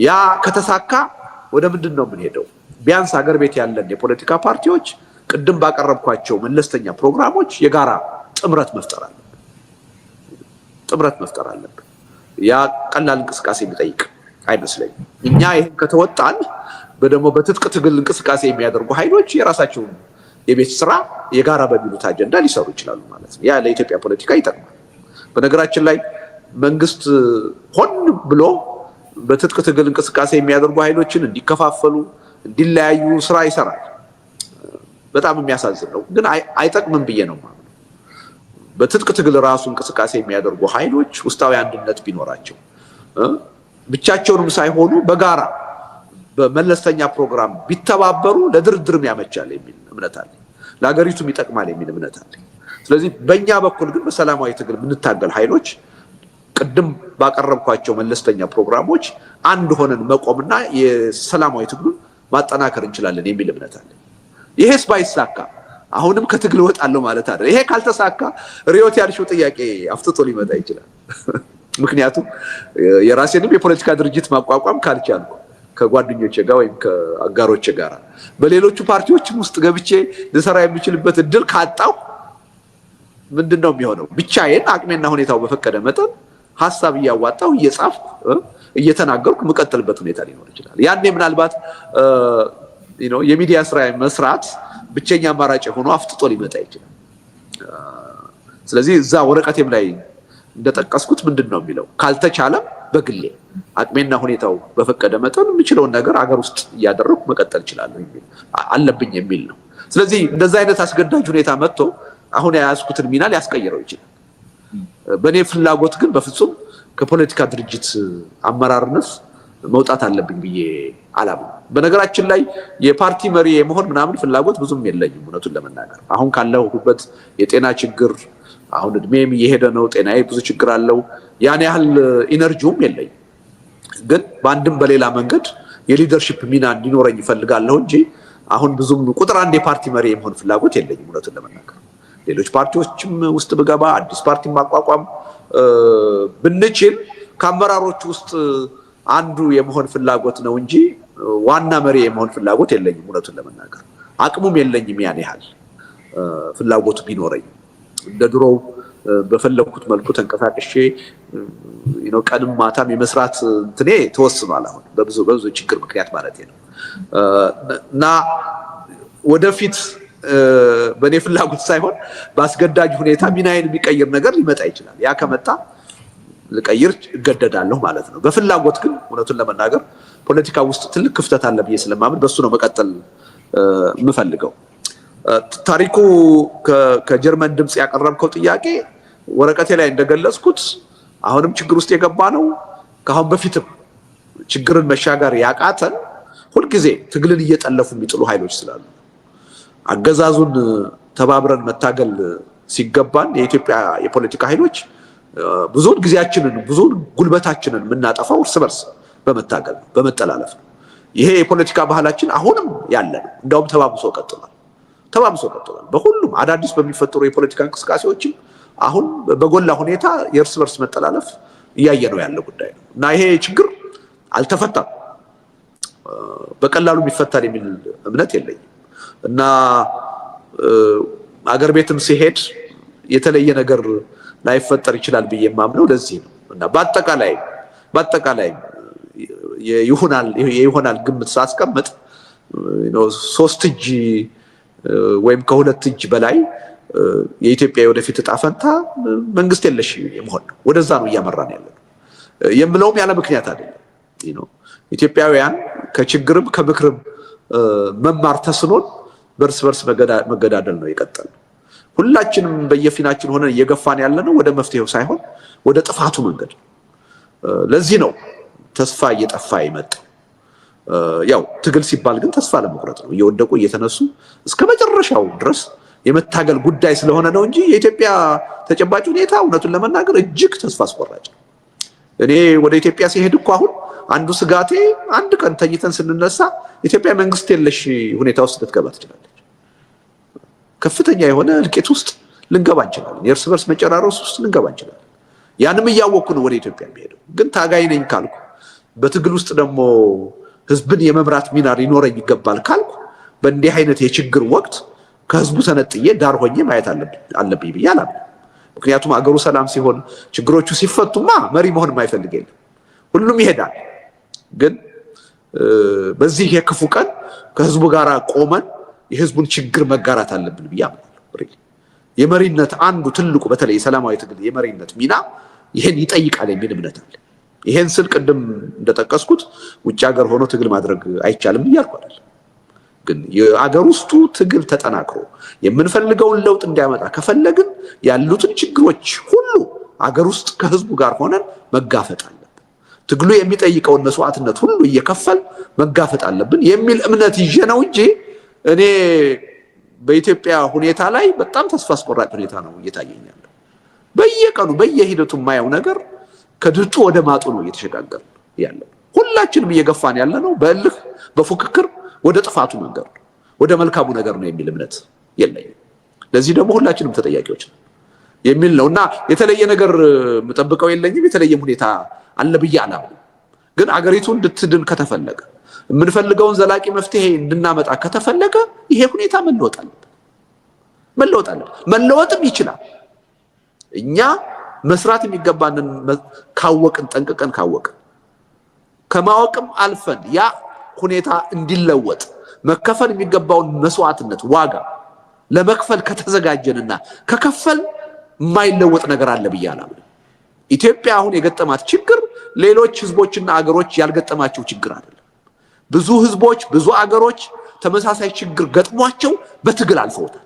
ያ ከተሳካ ወደ ምንድነው የምንሄደው? ቢያንስ ሀገር ቤት ያለን የፖለቲካ ፓርቲዎች ቅድም ባቀረብኳቸው መለስተኛ ፕሮግራሞች የጋራ ጥምረት መፍጠር አለብን። ያ ቀላል እንቅስቃሴ የሚጠይቅ አይመስለኝም። እኛ ይሄን ከተወጣን በደሞ በትጥቅ ትግል እንቅስቃሴ የሚያደርጉ ኃይሎች የራሳቸውን የቤት ስራ የጋራ በሚሉት አጀንዳ ሊሰሩ ይችላሉ ማለት ነው። ያ ለኢትዮጵያ ፖለቲካ ይጠቅማል። በነገራችን ላይ መንግስት ሆን ብሎ በትጥቅ ትግል እንቅስቃሴ የሚያደርጉ ኃይሎችን እንዲከፋፈሉ እንዲለያዩ ስራ ይሰራል። በጣም የሚያሳዝን ነው፣ ግን አይጠቅምም ብዬ ነው ማለት ነው። በትጥቅ ትግል ራሱ እንቅስቃሴ የሚያደርጉ ኃይሎች ውስጣዊ አንድነት ቢኖራቸው ብቻቸውንም ሳይሆኑ በጋራ በመለስተኛ ፕሮግራም ቢተባበሩ ለድርድርም ያመቻል የሚል እምነት አለ፣ ለሀገሪቱም ይጠቅማል የሚል እምነት አለ። ስለዚህ በእኛ በኩል ግን በሰላማዊ ትግል የምንታገል ኃይሎች ቅድም ባቀረብኳቸው መለስተኛ ፕሮግራሞች አንድ ሆነን መቆምና የሰላማዊ ትግሉን ማጠናከር እንችላለን የሚል እምነት አለ። ይሄስ ባይሳካ አሁንም ከትግል ወጣለሁ ማለት አይደል። ይሄ ካልተሳካ ሪዮት ያልሽው ጥያቄ አፍጥጦ ሊመጣ ይችላል። ምክንያቱም የራሴንም የፖለቲካ ድርጅት ማቋቋም ካልቻልኩ ከጓደኞቼ ጋር ወይም ከአጋሮቼ ጋር በሌሎቹ ፓርቲዎችም ውስጥ ገብቼ ልሰራ የሚችልበት እድል ካጣው ምንድነው የሚሆነው? ብቻዬን አቅሜና ሁኔታው በፈቀደ መጠን ሐሳብ እያዋጣው እየጻፍኩ እየተናገርኩ መቀጠልበት ሁኔታ ሊኖር ይችላል። ያኔ ምናልባት የሚዲያ ስራ መስራት ብቸኛ አማራጭ ሆኖ አፍጥጦ ሊመጣ ይችላል። ስለዚህ እዛ ወረቀቴም ላይ እንደጠቀስኩት ምንድነው የሚለው ካልተቻለም በግሌ አቅሜና ሁኔታው በፈቀደ መጠን የምችለውን ነገር አገር ውስጥ እያደረኩ መቀጠል እችላለሁ አለብኝ የሚል ነው። ስለዚህ እንደዛ አይነት አስገዳጅ ሁኔታ መጥቶ አሁን የያዝኩትን ሚና ሊያስቀይረው ይችላል። በእኔ ፍላጎት ግን በፍጹም ከፖለቲካ ድርጅት አመራርነት መውጣት አለብኝ ብዬ አላምንም። በነገራችን ላይ የፓርቲ መሪ የመሆን ምናምን ፍላጎት ብዙም የለኝም እውነቱን ለመናገር። አሁን ካለሁበት የጤና ችግር አሁን እድሜም እየሄደ ነው፣ ጤናዬ ብዙ ችግር አለው። ያን ያህል ኢነርጂውም የለኝም። ግን በአንድም በሌላ መንገድ የሊደርሺፕ ሚና እንዲኖረኝ ይፈልጋለሁ እንጂ አሁን ብዙም ቁጥር አንድ የፓርቲ መሪ የመሆን ፍላጎት የለኝም እውነቱን ለመናገር። ሌሎች ፓርቲዎችም ውስጥ ብገባ አዲስ ፓርቲ ማቋቋም ብንችል ከአመራሮች ውስጥ አንዱ የመሆን ፍላጎት ነው እንጂ ዋና መሪ የመሆን ፍላጎት የለኝም እውነቱን ለመናገር። አቅሙም የለኝም ያን ያህል ፍላጎቱ ቢኖረኝ እንደ ድሮው በፈለኩት መልኩ ተንቀሳቅሼ ቀንም ማታም የመስራት እንትኔ ተወስኗል። አሁን በብዙ ችግር ምክንያት ማለት ነው። እና ወደፊት በእኔ ፍላጎት ሳይሆን በአስገዳጅ ሁኔታ ሚናዬን የሚቀይር ነገር ሊመጣ ይችላል። ያ ከመጣ ልቀይር እገደዳለሁ ማለት ነው። በፍላጎት ግን እውነቱን ለመናገር ፖለቲካ ውስጥ ትልቅ ክፍተት አለ ብዬ ስለማምን በሱ ነው መቀጠል የምፈልገው። ታሪኩ ከጀርመን ድምፅ ያቀረብከው ጥያቄ ወረቀቴ ላይ እንደገለጽኩት አሁንም ችግር ውስጥ የገባ ነው። ከአሁን በፊትም ችግርን መሻገር ያቃተን ሁልጊዜ ትግልን እየጠለፉ የሚጥሉ ኃይሎች ስላሉ አገዛዙን ተባብረን መታገል ሲገባን የኢትዮጵያ የፖለቲካ ኃይሎች ብዙውን ጊዜያችንን ብዙውን ጉልበታችንን የምናጠፋው እርስ በርስ በመታገል በመጠላለፍ ነው። ይሄ የፖለቲካ ባህላችን አሁንም ያለ ነው። እንደውም ተባብሶ ቀጥሏል። በሁሉም አዳዲስ በሚፈጠሩ የፖለቲካ እንቅስቃሴዎችም አሁን በጎላ ሁኔታ የእርስ በርስ መጠላለፍ እያየ ነው ያለ ጉዳይ ነው እና ይሄ ችግር አልተፈታም፣ በቀላሉ የሚፈታል የሚል እምነት የለኝም እና አገር ቤትም ሲሄድ የተለየ ነገር ላይፈጠር ይችላል ብዬ የማምነው ለዚህ ነው እና በአጠቃላይ የይሆናል ግምት ሳስቀምጥ 3 እጅ ወይም ከ2 እጅ በላይ የኢትዮጵያ ወደፊት ዕጣ ፈንታ መንግስት የለሽ የመሆን ነው። ወደዛ ነው እያመራን ያለው የምለውም ያለ ምክንያት አይደለም። ኢትዮጵያውያን ከችግርም ከምክርም መማር ተስኖን በርስ በርስ መገዳደል ነው የቀጠለው። ሁላችንም በየፊናችን ሆነን እየገፋን ያለነው ወደ መፍትሄው ሳይሆን ወደ ጥፋቱ መንገድ። ለዚህ ነው ተስፋ እየጠፋ የመጣው። ያው ትግል ሲባል ግን ተስፋ ለመቁረጥ ነው። እየወደቁ እየተነሱ እስከ መጨረሻው ድረስ የመታገል ጉዳይ ስለሆነ ነው እንጂ የኢትዮጵያ ተጨባጭ ሁኔታ እውነቱን ለመናገር እጅግ ተስፋ አስቆራጭ ነው። እኔ ወደ ኢትዮጵያ ሲሄድ እኮ አሁን አንዱ ስጋቴ አንድ ቀን ተኝተን ስንነሳ ኢትዮጵያ መንግስት የለሽ ሁኔታ ውስጥ ልትገባ ትችላለች። ከፍተኛ የሆነ እልቂት ውስጥ ልንገባ እንችላለን። የእርስ በርስ መጨራረስ ውስጥ ልንገባ እንችላለን። ያንም እያወቅኩ ነው ወደ ኢትዮጵያ የሚሄደው። ግን ታጋይ ነኝ ካልኩ በትግል ውስጥ ደግሞ ህዝብን የመምራት ሚና ሊኖረኝ ይገባል ካልኩ በእንዲህ አይነት የችግር ወቅት ከህዝቡ ተነጥዬ ዳር ሆኜ ማየት አለብኝ ብዬ አላምንም። ምክንያቱም አገሩ ሰላም ሲሆን ችግሮቹ ሲፈቱማ መሪ መሆን የማይፈልግ የለም፣ ሁሉም ይሄዳል። ግን በዚህ የክፉ ቀን ከህዝቡ ጋር ቆመን የህዝቡን ችግር መጋራት አለብን ብዬ አምናለሁ። የመሪነት አንዱ ትልቁ በተለይ የሰላማዊ ትግል የመሪነት ሚና ይሄን ይጠይቃል የሚል እምነት አለ። ይሄን ስል ቅድም እንደጠቀስኩት ውጭ ሀገር ሆኖ ትግል ማድረግ አይቻልም እያልኩ አይደለም። ግን የአገር ውስጡ ትግል ተጠናክሮ የምንፈልገውን ለውጥ እንዲያመጣ ከፈለግን ያሉትን ችግሮች ሁሉ አገር ውስጥ ከህዝቡ ጋር ሆነን መጋፈጥ አለብን። ትግሉ የሚጠይቀውን መስዋዕትነት ሁሉ እየከፈል መጋፈጥ አለብን የሚል እምነት ይዤ ነው እንጂ እኔ በኢትዮጵያ ሁኔታ ላይ በጣም ተስፋ አስቆራጭ ሁኔታ ነው እየታየኝ ያለው። በየቀኑ በየሂደቱ የማየው ነገር ከድጡ ወደ ማጡ ነው እየተሸጋገረ ያለው። ሁላችንም እየገፋን ያለ ነው በእልህ በፉክክር ወደ ጥፋቱ መንገድ ወደ መልካሙ ነገር ነው የሚል እምነት የለኝም። ለዚህ ደግሞ ሁላችንም ተጠያቂዎች ነን የሚል ነውና የተለየ ነገር የምጠብቀው የለኝም። የተለየም ሁኔታ አለ ብዬ አላምንም። ግን አገሪቱ እንድትድን ከተፈለገ የምንፈልገውን ዘላቂ መፍትሄ እንድናመጣ ከተፈለገ ይሄ ሁኔታ መለወጥ አለበት። መለወጥም ይችላል። እኛ መስራት የሚገባንን ካወቅን ጠንቅቀን ካወቅን ከማወቅም አልፈን ያ ሁኔታ እንዲለወጥ መከፈል የሚገባውን መስዋዕትነት ዋጋ ለመክፈል ከተዘጋጀንና ከከፈል የማይለወጥ ነገር አለ ብዬ አላምንም። ኢትዮጵያ አሁን የገጠማት ችግር ሌሎች ህዝቦችና አገሮች ያልገጠማቸው ችግር አይደለም። ብዙ ህዝቦች ብዙ አገሮች ተመሳሳይ ችግር ገጥሟቸው በትግል አልፈውታል።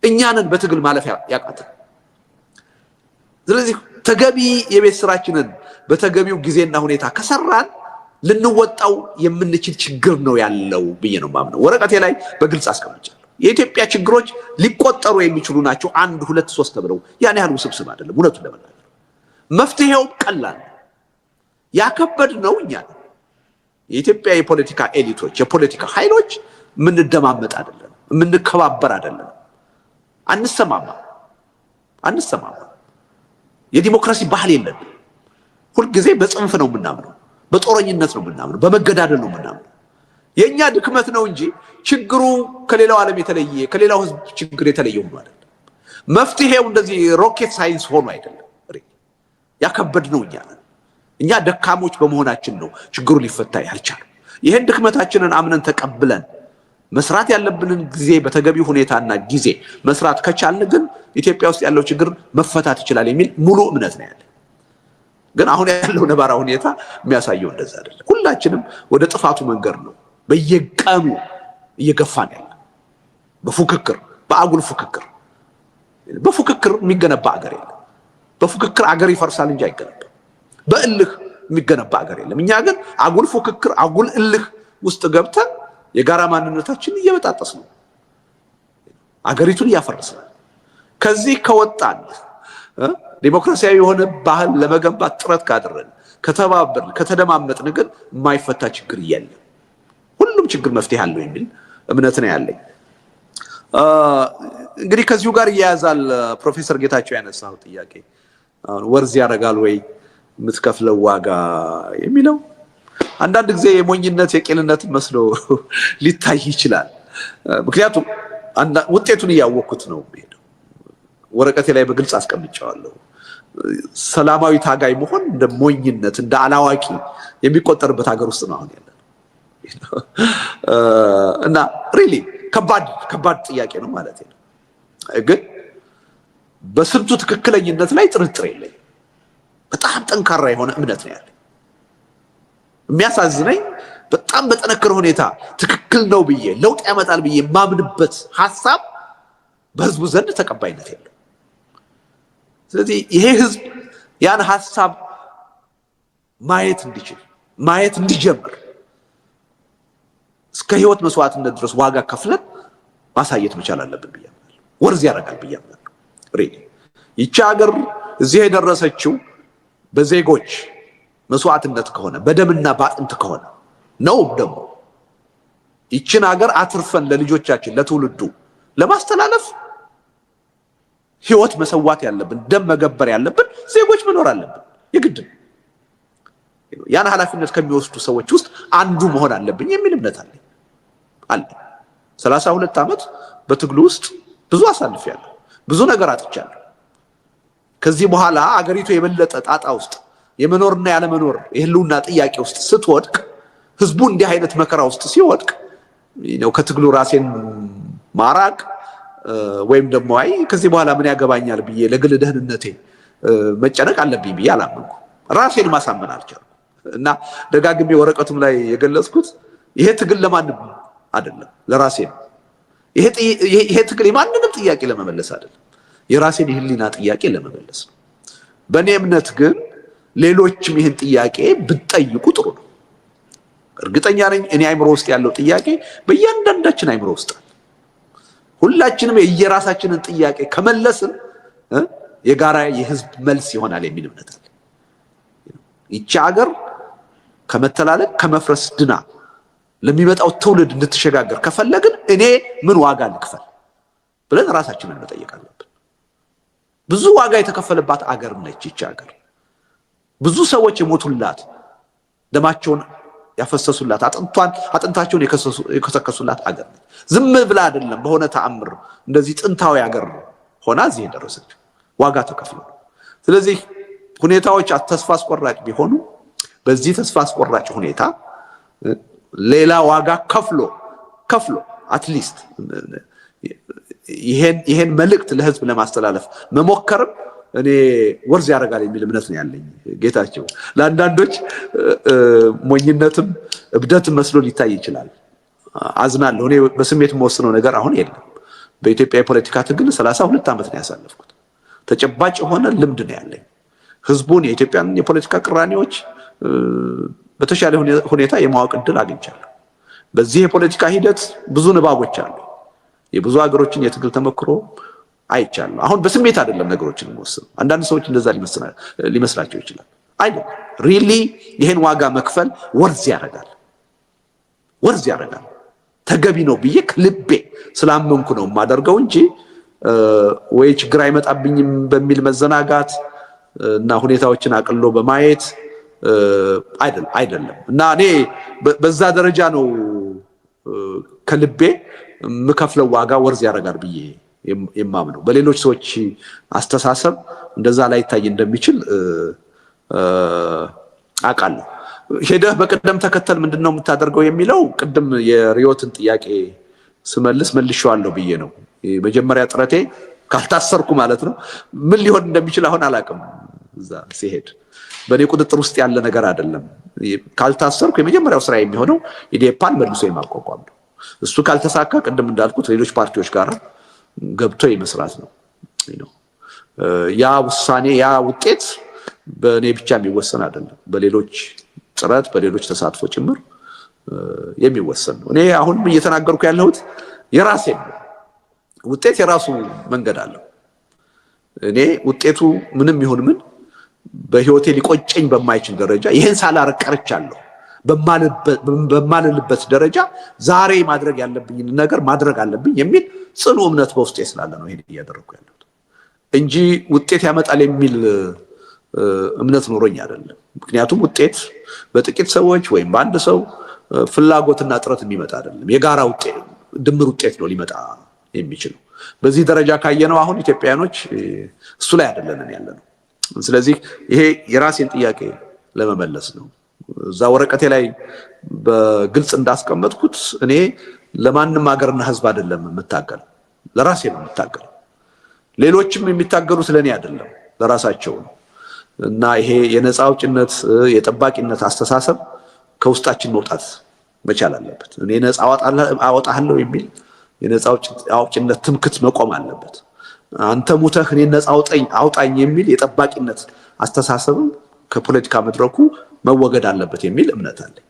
እኛንን በትግል ማለፍ ያቃተን። ስለዚህ ተገቢ የቤት ስራችንን በተገቢው ጊዜና ሁኔታ ከሰራን ልንወጣው የምንችል ችግር ነው ያለው ብዬ ነው ማምነው። ወረቀቴ ላይ በግልጽ አስቀምጫለሁ። የኢትዮጵያ ችግሮች ሊቆጠሩ የሚችሉ ናቸው። 1 2 3 ተብለው ያን ያህል ውስብስብ አይደለም። እውነቱን ለመናገር መፍትሄው ቀላል ነው። ያከበድነው እኛ ነን። የኢትዮጵያ የፖለቲካ ኤሊቶች የፖለቲካ ኃይሎች የምንደማመጥ አይደለም፣ የምንከባበር አይደለም። አንሰማማ። የዲሞክራሲ ባህል የለም። ሁልጊዜ በጽንፍ ነው የምናምነው፣ በጦረኝነት ነው የምናምነው፣ በመገዳደል ነው የምናምነው። የኛ ድክመት ነው እንጂ ችግሩ ከሌላው ዓለም የተለየ ከሌላው ህዝብ ችግር የተለየ ሆኖ አይደለም። መፍትሄው እንደዚህ ሮኬት ሳይንስ ሆኖ አይደለም። ያከበድነው እኛ ደካሞች በመሆናችን ነው ችግሩ ሊፈታ ያልቻለው። ይሄን ድክመታችንን አምነን ተቀብለን መስራት ያለብንን ጊዜ በተገቢ ሁኔታና ጊዜ መስራት ከቻልን ግን ኢትዮጵያ ውስጥ ያለው ችግር መፈታት ይችላል የሚል ሙሉ እምነት ነው ያለው። ግን አሁን ያለው ነባራዊ ሁኔታ የሚያሳየው እንደዛ አይደለም። ሁላችንም ወደ ጥፋቱ መንገድ ነው በየቀኑ እየገፋን ያለ። በፉክክር በአጉል ፉክክር በፉክክር የሚገነባ አገር የለም። በፉክክር አገር ይፈርሳል እንጂ አይገነባም። በእልህ የሚገነባ አገር የለም። እኛ ግን አጉል ፉክክር አጉል እልህ ውስጥ ገብተን የጋራ ማንነታችን እየበጣጠስ ነው፣ አገሪቱን እያፈረስን። ከዚህ ከወጣን ዲሞክራሲያዊ የሆነ ባህል ለመገንባት ጥረት ካደረግን ከተባበርን ከተደማመጥን ግን የማይፈታ ችግር የለም። ሁሉም ችግር መፍትሄ አለው የሚል እምነት ነው ያለኝ። እንግዲህ ከዚሁ ጋር ይያያዛል ፕሮፌሰር ጌታቸው ያነሳው ጥያቄ ወርዝ ያደርጋል ወይ የምትከፍለው ዋጋ የሚለው አንዳንድ ጊዜ የሞኝነት የቄልነት መስሎ ሊታይ ይችላል። ምክንያቱም ውጤቱን እያወቅኩት ነው የምሄደው። ወረቀቴ ላይ በግልጽ አስቀምጫለሁ። ሰላማዊ ታጋይ መሆን እንደ ሞኝነት እንደ አላዋቂ የሚቆጠርበት ሀገር ውስጥ ነው አሁን ያለነው እና ሪሊ ከባድ ጥያቄ ነው ማለት ነው። ግን በስልቱ ትክክለኝነት ላይ ጥርጥር የለኝም። በጣም ጠንካራ የሆነ እምነት ነው ያለኝ። የሚያሳዝነኝ በጣም በጠነከረ ሁኔታ ትክክል ነው ብዬ ለውጥ ያመጣል ብዬ የማምንበት ሐሳብ በህዝቡ ዘንድ ተቀባይነት የለው። ስለዚህ ይሄ ህዝብ ያን ሐሳብ ማየት እንዲችል ማየት እንዲጀምር እስከ ህይወት መስዋዕትነት ድረስ ዋጋ ከፍለን ማሳየት መቻል አለብን ብዬ አምናለሁ። ወርዝ ያደርጋል ብዬ አምናለሁ። ይቺ ሀገር እዚህ የደረሰችው በዜጎች መስዋዕትነት ከሆነ በደምና በአጥንት ከሆነ ነው። ደግሞ ይችን ሀገር አትርፈን ለልጆቻችን ለትውልዱ ለማስተላለፍ ህይወት መሰዋት ያለብን ደም መገበር ያለብን ዜጎች መኖር አለብን። የግድ ያን ኃላፊነት ከሚወስዱ ሰዎች ውስጥ አንዱ መሆን አለብኝ የሚል እምነት አለ። 32 ዓመት በትግሉ ውስጥ ብዙ አሳልፌያለሁ፣ ብዙ ነገር አጥቻለሁ። ከዚህ በኋላ አገሪቱ የበለጠ ጣጣ ውስጥ የመኖርና ያለመኖር የህልውና ጥያቄ ውስጥ ስትወድቅ፣ ህዝቡ እንዲህ አይነት መከራ ውስጥ ሲወድቅ ከትግሉ ራሴን ማራቅ ወይም ደግሞ አይ ከዚህ በኋላ ምን ያገባኛል ብዬ ለግል ደህንነቴ መጨነቅ አለብኝ ብዬ አላመንኩ። ራሴን ማሳመን አልቻልኩም እና ደጋግሜ ወረቀቱም ላይ የገለጽኩት ይሄ ትግል ለማንም አይደለም፣ ለራሴ ነው። ይሄ ትግል የማንንም ጥያቄ ለመመለስ አይደለም፣ የራሴን የህሊና ጥያቄ ለመመለስ ነው። በእኔ እምነት ግን ሌሎችም ይህን ጥያቄ ብትጠይቁ ጥሩ ነው። እርግጠኛ ነኝ እኔ አይምሮ ውስጥ ያለው ጥያቄ በእያንዳንዳችን አይምሮ ውስጥ አለ። ሁላችንም የየራሳችንን ጥያቄ ከመለስን የጋራ የህዝብ መልስ ይሆናል የሚል እምነት አለ። ይቺ ሀገር ከመተላለቅ ከመፍረስ ድና ለሚመጣው ትውልድ እንድትሸጋገር ከፈለግን እኔ ምን ዋጋ ልክፈል ብለን ራሳችንን መጠየቅ አለብን። ብዙ ዋጋ የተከፈለባት አገር ነች ይቺ ሀገር። ብዙ ሰዎች የሞቱላት፣ ደማቸውን ያፈሰሱላት፣ አጥንታቸውን የከሰከሱላት አገር ነች። ዝም ብላ አይደለም በሆነ ተአምር እንደዚህ ጥንታዊ አገር ሆና እዚህ የደረሰችው ዋጋ ተከፍሎ። ስለዚህ ሁኔታዎች ተስፋ አስቆራጭ ቢሆኑ በዚህ ተስፋ አስቆራጭ ሁኔታ ሌላ ዋጋ ከፍሎ አትሊስት ይሄን መልእክት ለህዝብ ለማስተላለፍ መሞከርም እኔ ወርዝ ያደርጋል የሚል እምነት ነው ያለኝ። ጌታቸው ለአንዳንዶች ሞኝነትም እብደትም መስሎ ሊታይ ይችላል። አዝናለሁ። እኔ በስሜት የምወስነው ነገር አሁን የለም። በኢትዮጵያ የፖለቲካ ትግል 32 ዓመት ነው ያሳለፍኩት። ተጨባጭ የሆነ ልምድ ነው ያለኝ። ህዝቡን የኢትዮጵያን የፖለቲካ ቅራኔዎች በተሻለ ሁኔታ የማወቅ እድል አግኝቻለሁ። በዚህ የፖለቲካ ሂደት ብዙ ንባቦች አሉ። የብዙ ሀገሮችን የትግል ተመክሮ አይቻለሁ። አሁን በስሜት አይደለም ነገሮችን የሚወስነው። አንዳንድ ሰዎች እንደዛ ሊመስላቸው ይችላል። አይደለም። ሪሊ ይሄን ዋጋ መክፈል ወርዝ ያደርጋል፣ ተገቢ ነው ብዬ ከልቤ ስላመንኩ ነው የማደርገው እንጂ ወይ ችግር አይመጣብኝም በሚል መዘናጋት እና ሁኔታዎችን አቅልሎ በማየት አይደለም። እና እኔ በዛ ደረጃ ነው ከልቤ የምከፍለው ዋጋ ወርዝ ያደርጋል ብዬ የማምነው። በሌሎች ሰዎች አስተሳሰብ እንደዛ ላይታይ እንደሚችል አውቃለሁ። ሄደህ በቅደም ተከተል ምንድነው የምታደርገው የሚለው ቅድም የሪዮትን ጥያቄ መልሼዋለሁ ብዬ ነው። መጀመሪያ ጥረቴ ካልታሰርኩ ማለት ነው። ምን ሊሆን እንደሚችል አሁን አላውቅም። እዛ ሲሄድ በእኔ ቁጥጥር ውስጥ ያለ ነገር አይደለም። ካልታሰርኩ የመጀመሪያው ስራ የሚሆነው ኢዴፓን መልሶ የማቋቋም ነው። እሱ ካልተሳካ ቅድም እንዳልኩት ሌሎች ፓርቲዎች ጋር ገብቶ የመስራት ነው። ያ ውሳኔ ያ ውጤት በእኔ ብቻ የሚወሰን አይደለም። በሌሎች ጥረት በሌሎች ተሳትፎ ጭምር የሚወሰን ነው። እኔ አሁንም እየተናገርኩ ያለሁት የራሴ ውጤት የራሱ መንገድ አለው። እኔ ውጤቱ ምንም ይሁን ምን በህይወቴ ሊቆጨኝ በማይችል ደረጃ ይሄን ሳላረግ ቀርቻለሁ በማልልበት ደረጃ ዛሬ ማድረግ ያለብኝን ነገር ማድረግ አለብኝ የሚል ጽኑ እምነት በውስጤ ስላለ ነው ይሄን እያደረኩ ያለሁት እንጂ ውጤት ያመጣል የሚል እምነት ኖሮኝ አይደለም። ምክንያቱም ውጤት በጥቂት ሰዎች ወይም በአንድ ሰው ፍላጎትና ጥረት የሚመጣ አይደለም። የጋራ ውጤት ድምር ውጤት ነው ሊመጣ የሚችለው። በዚህ ደረጃ ካየነው አሁን ኢትዮጵያኖች እሱ ላይ አይደለንም ያለነው። ስለዚህ ይሄ የራሴን ጥያቄ ለመመለስ ነው። እዛ ወረቀቴ ላይ በግልጽ እንዳስቀመጥኩት እኔ ለማንም ሀገርና ህዝብ አይደለም የምታገለው፣ ለራሴ ነው የምታገለው። ሌሎችም የሚታገሉት ለኔ አይደለም ለራሳቸው ነው። እና ይሄ የነፃ አውጭነት የጠባቂነት አስተሳሰብ ከውስጣችን መውጣት መቻል አለበት። እኔ ነፃ አወጣለሁ የሚል የነፃ አውጭነት ትምክት መቆም አለበት። አንተ ሙተህ እኔ ነፃ አውጣኝ የሚል የጠባቂነት አስተሳሰብ ከፖለቲካ መድረኩ መወገድ አለበት የሚል እምነት አለኝ።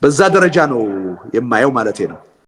በዛ ደረጃ ነው የማየው ማለቴ ነው።